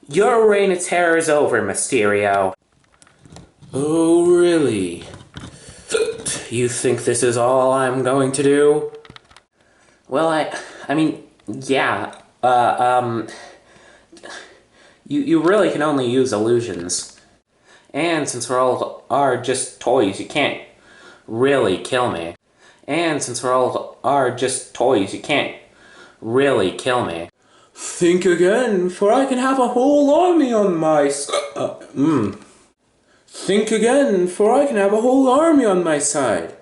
Your reign of terror is over, Mysterio. Oh, really? You think this is all I'm going to do? Well, I mean, yeah, you really can only use illusions. And since we're all are just toys, you can't really kill me. And since we're all are just toys, you can't really kill me. Think again, for I can have a whole army on my Think again, for I can have a whole army on my side.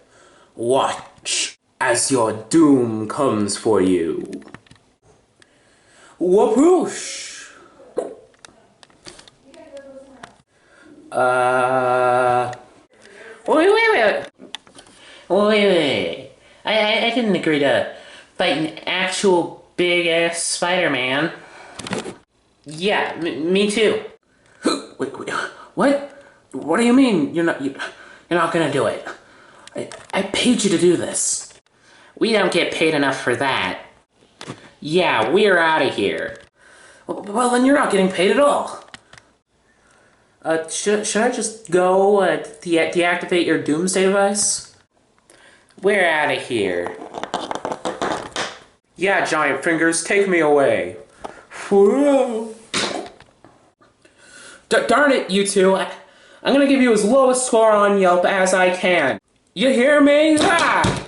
Watch as your doom comes for you. Whoosh! Wait. I didn't agree to fight an actual big-ass Spider-Man. Yeah, me too. Wait, what? What do you mean you're not gonna do it? I paid you to do this. We don't get paid enough for that. Yeah, we're out of here. Well, then you're not getting paid at all. Should I just go deactivate your doomsday device? We're out of here. Yeah, giant fingers, take me away. Whoa. Darn it, you two. I'm gonna give you as low a score on Yelp as I can. You hear me? Ah!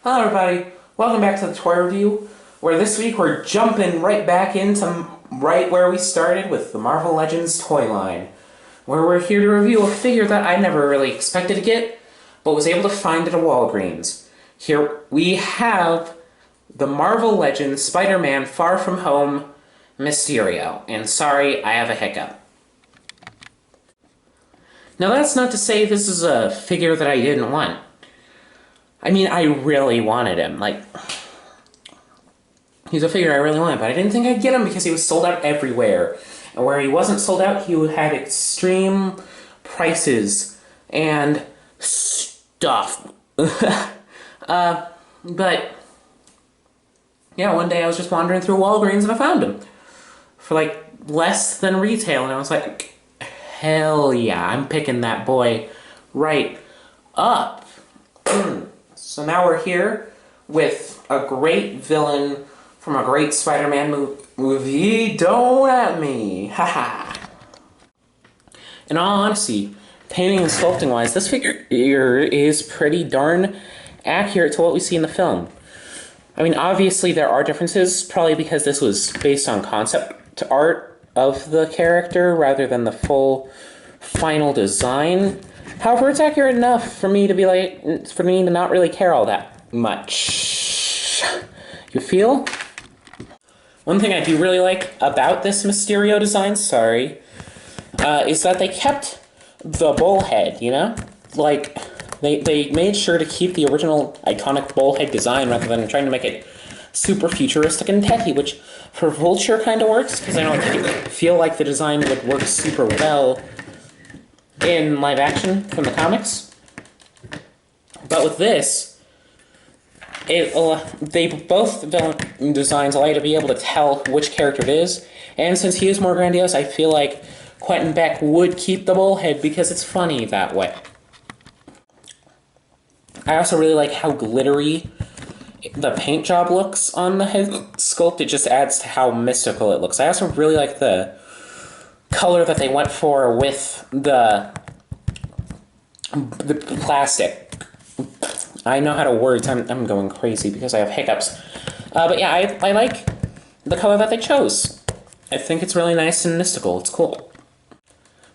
Hello everybody, welcome back to the toy review, where this week we're jumping right back into right where we started with the Marvel Legends toy line, where we're here to review a figure that I never really expected to get, but was able to find at a Walgreens. Here we have the Marvel Legends Spider-Man Far From Home Mysterio, and sorry, I have a hiccup. Now that's not to say this is a figure that I didn't want. I mean, I really wanted him. Like, he's a figure I really wanted, but I didn't think I'd get him because he was sold out everywhere. And where he wasn't sold out, he had extreme prices and stuff. But, yeah, one day I was just wandering through Walgreens and I found him. For, like, less than retail, and I was like, hell yeah, I'm picking that boy right up. So now we're here with a great villain from a great Spider-Man movie. Don't at me. Haha. In all honesty, painting and sculpting wise, this figure is pretty darn accurate to what we see in the film. I mean, obviously there are differences, probably because this was based on concept art of the character rather than the full final design. However, it's accurate enough for me to be like, for me to not really care all that much. You feel? One thing I do really like about this Mysterio design, is that they kept the bullhead, you know? Like, they made sure to keep the original iconic bullhead design rather than trying to make it super futuristic and techy, which for Vulture kind of works, because I don't feel like the design would work super well in live action from the comics. But with this, both villain designs allow you to be able to tell which character it is, and since he is more grandiose, I feel like Quentin Beck would keep the bullhead because it's funny that way. I also really like how glittery the paint job looks on the head sculpt. It just adds to how mystical it looks. I also really like the color that they went for with the plastic. I know how to words. I'm going crazy because I have hiccups. But yeah, I like the color that they chose. I think it's really nice and mystical. It's cool.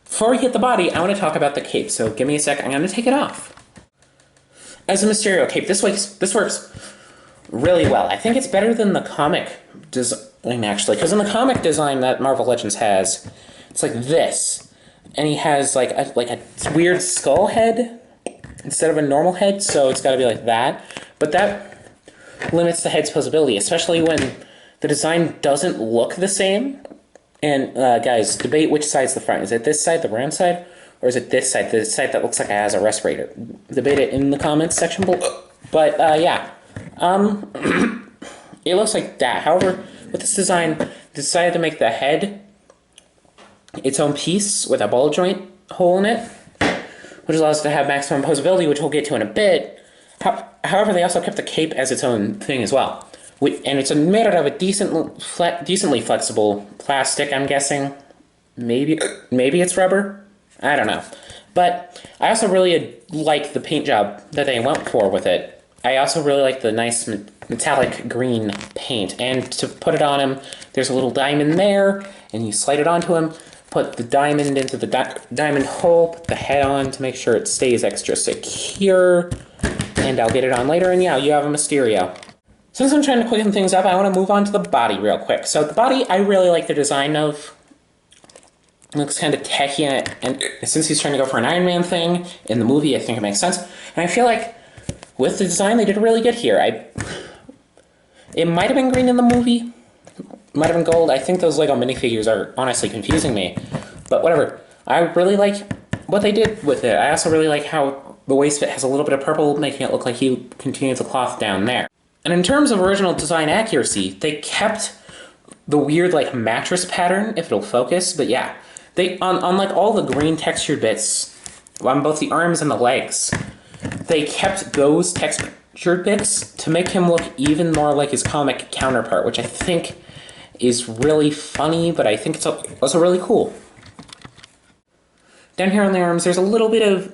Before we hit the body, I want to talk about the cape, so give me a sec. I'm going to take it off. As a Mysterio cape, this works really well. I think it's better than the comic design, actually, because in the comic design that Marvel Legends has, it's like this, and he has like a weird skull head instead of a normal head, so it's got to be like that. But that limits the head's posability, especially when the design doesn't look the same. And guys, debate which side's the front. Is it this side, the brown side, or is it this side, the side that looks like it has a respirator? Debate it in the comments section below. But yeah, it looks like that. However, with this design, they decided to make the head its own piece with a ball joint hole in it, which allows it to have maximum posability, which we'll get to in a bit. However, they also kept the cape as its own thing as well. And it's made out of a decently flexible plastic, I'm guessing. Maybe it's rubber? I don't know. But I also really like the paint job that they went for with it. I also really like the nice metallic green paint. And to put it on him, there's a little diamond there, and you slide it onto him, put the diamond into the diamond hole, put the head on to make sure it stays extra secure, and I'll get it on later, and yeah, you have a Mysterio. Since I'm trying to quicken things up, I want to move on to the body real quick. So the body, I really like the design of. It looks kind of techy, and since he's trying to go for an Iron Man thing in the movie, I think it makes sense. And I feel like with the design, they did really good here. It might have been green in the movie, might have been gold. I think those Lego minifigures are honestly confusing me, but whatever. I really like what they did with it. I also really like how the waist fit has a little bit of purple, making it look like he continues the cloth down there. And in terms of original design accuracy, they kept the weird like mattress pattern, if it'll focus, but yeah. They on like all the green textured bits, on both the arms and the legs, they kept those textured bits to make him look even more like his comic counterpart, which I think is really funny, but I think it's also really cool. Down here on the arms, there's a little bit of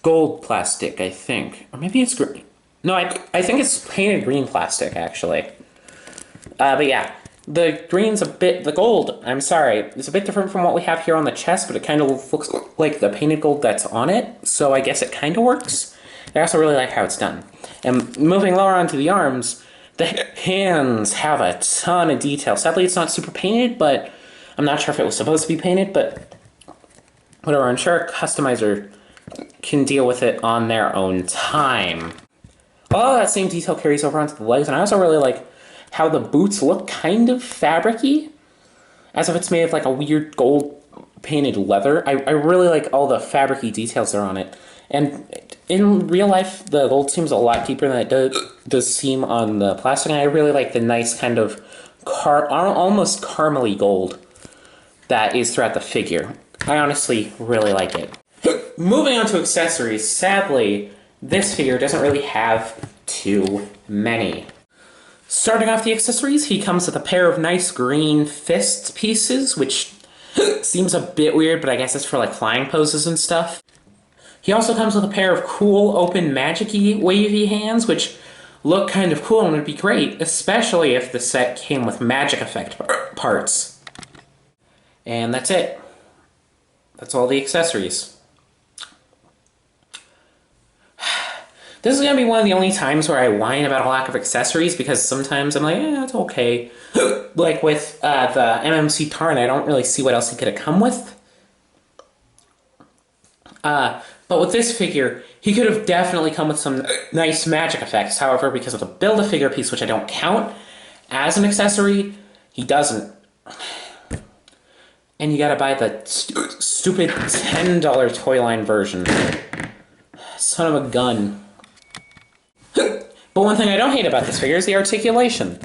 gold plastic, I think. Or maybe it's green. No, I think it's painted green plastic, actually. But yeah, the gold, I'm sorry, it's a bit different from what we have here on the chest, but it kind of looks like the painted gold that's on it, so I guess it kind of works. I also really like how it's done. And moving lower onto the arms, the hands have a ton of detail. Sadly, it's not super painted, but I'm not sure if it was supposed to be painted, but whatever, I'm sure a customizer can deal with it on their own time. All that same detail carries over onto the legs, and I also really like how the boots look kind of fabric-y, as if it's made of like a weird gold painted leather. I really like all the fabric-y details that are on it. And in real life, the gold seems a lot deeper than it does seem on the plastic, and I really like the nice kind of almost caramely gold that is throughout the figure. I honestly really like it. Moving on to accessories, sadly, this figure doesn't really have too many. Starting off the accessories, he comes with a pair of nice green fist pieces, which seems a bit weird, but I guess it's for like flying poses and stuff. He also comes with a pair of cool, open, magic-y, wavy hands, which look kind of cool and would be great, especially if the set came with magic effect parts. And that's it. That's all the accessories. This is going to be one of the only times where I whine about a lack of accessories, because sometimes I'm like, it's okay. Like with the MMC Tarn, I don't really see what else he could have come with. But with this figure, he could have definitely come with some nice magic effects. However, because of the Build-A-Figure piece, which I don't count as an accessory, he doesn't. And you gotta buy the stupid $10 toy line version. Son of a gun. But one thing I don't hate about this figure is the articulation.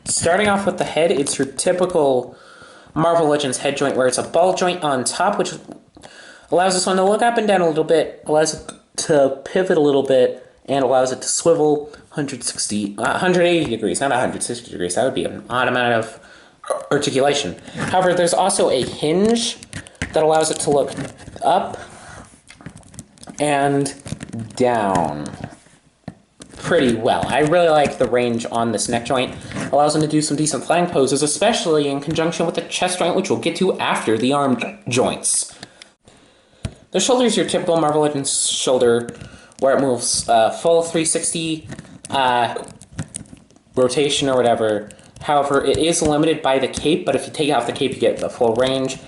Starting off with the head, it's your typical Marvel Legends head joint where it's a ball joint on top, which allows this one to look up and down a little bit, allows it to pivot a little bit, and allows it to swivel 180 degrees, not 160 degrees. That would be an odd amount of articulation. However, there's also a hinge that allows it to look up and down pretty well. I really like the range on this neck joint. Allows him to do some decent flying poses, especially in conjunction with the chest joint, which we'll get to after the arm joints. The shoulder is your typical Marvel Legends shoulder, where it moves full 360 rotation or whatever. However, it is limited by the cape, but if you take off the cape, you get the full range.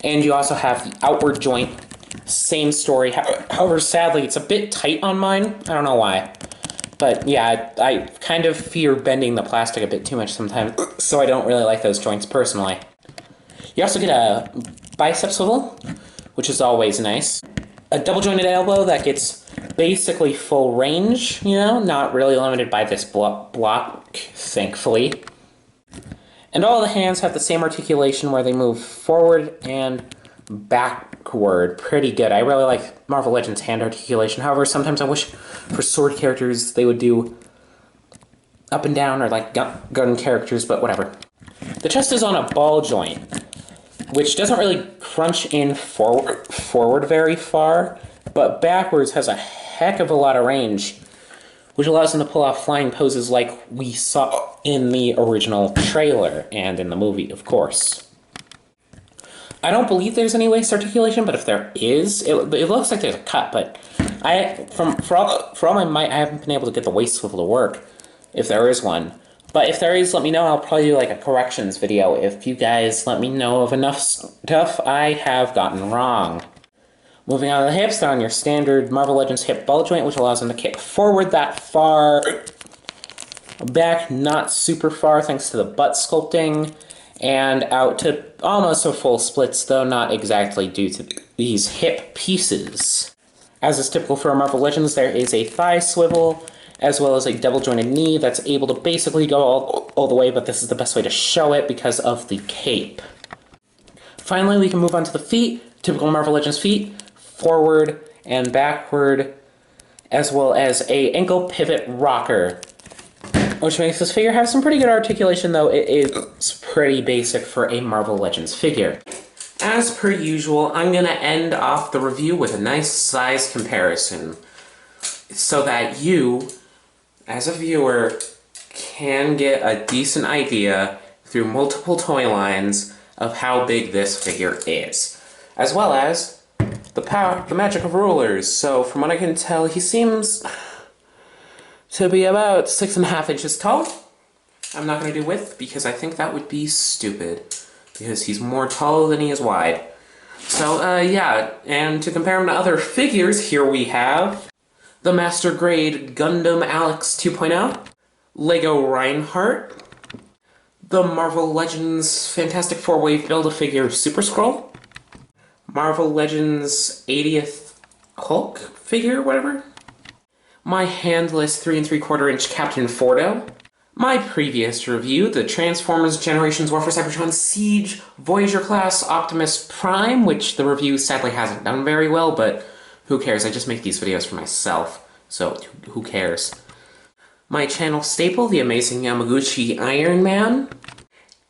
And you also have the outward joint, same story. However, sadly, it's a bit tight on mine. I don't know why. But yeah, I kind of fear bending the plastic a bit too much sometimes, so I don't really like those joints personally. You also get a bicep swivel, which is always nice. A double jointed elbow that gets basically full range, you know, not really limited by this block, thankfully. And all the hands have the same articulation where they move forward and backward. Pretty good. I really like Marvel Legends hand articulation. However, sometimes I wish for sword characters they would do up and down, or like gun characters, but whatever. The chest is on a ball joint, which doesn't really crunch in forward very far, but backwards has a heck of a lot of range, which allows them to pull off flying poses like we saw in the original trailer, and in the movie, of course. I don't believe there's any waist articulation, but if there is, it looks like there's a cut, but for all my might, I haven't been able to get the waist swivel to work, if there is one. But if there is, let me know. I'll probably do like a corrections video if you guys let me know of enough stuff I have gotten wrong. Moving on to the hips, they're on your standard Marvel Legends hip ball joint, which allows them to kick forward that far, back not super far thanks to the butt sculpting, and out to almost a full splits, though not exactly due to these hip pieces. As is typical for Marvel Legends, there is a thigh swivel, as well as a double-jointed knee that's able to basically go all the way, but this is the best way to show it because of the cape. Finally, we can move on to the feet. Typical Marvel Legends feet, forward and backward, as well as a ankle pivot rocker, which makes this figure have some pretty good articulation, though it is pretty basic for a Marvel Legends figure. As per usual, I'm going to end off the review with a nice size comparison, so that you, as a viewer, can get a decent idea through multiple toy lines of how big this figure is, as well as the magic of rulers. So from what I can tell, he seems to be about 6.5 inches tall. I'm not going to do width because I think that would be stupid, because he's more tall than he is wide. So yeah, and to compare him to other figures, here we have the Master Grade Gundam Alex 2.0, Lego Reinhardt, the Marvel Legends Fantastic Four-Way Build-A-Figure Super Scroll, Marvel Legends 80th Hulk figure, whatever, my handless 3 3/4 inch Captain Fordo, my previous review, the Transformers Generations War for Cybertron Siege Voyager class Optimus Prime, which the review sadly hasn't done very well, but who cares? I just make these videos for myself, so who cares? My channel staple, the amazing Yamaguchi Iron Man.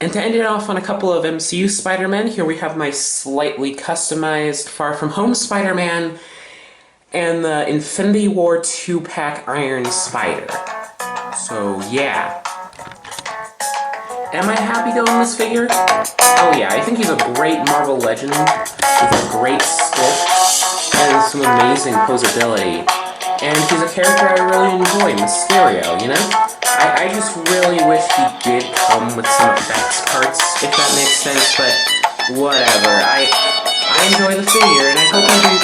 And to end it off on a couple of MCU Spider-Man, here we have my slightly customized Far From Home Spider-Man and the Infinity War 2-pack Iron Spider. So yeah. Am I happy going this figure? Oh yeah, I think he's a great Marvel Legend with a great sculpt and some amazing posability. And he's a character I really enjoy, Mysterio, you know? I just really wish he did come with some effects parts, if that makes sense, but whatever. I enjoy the figure, and I hope you do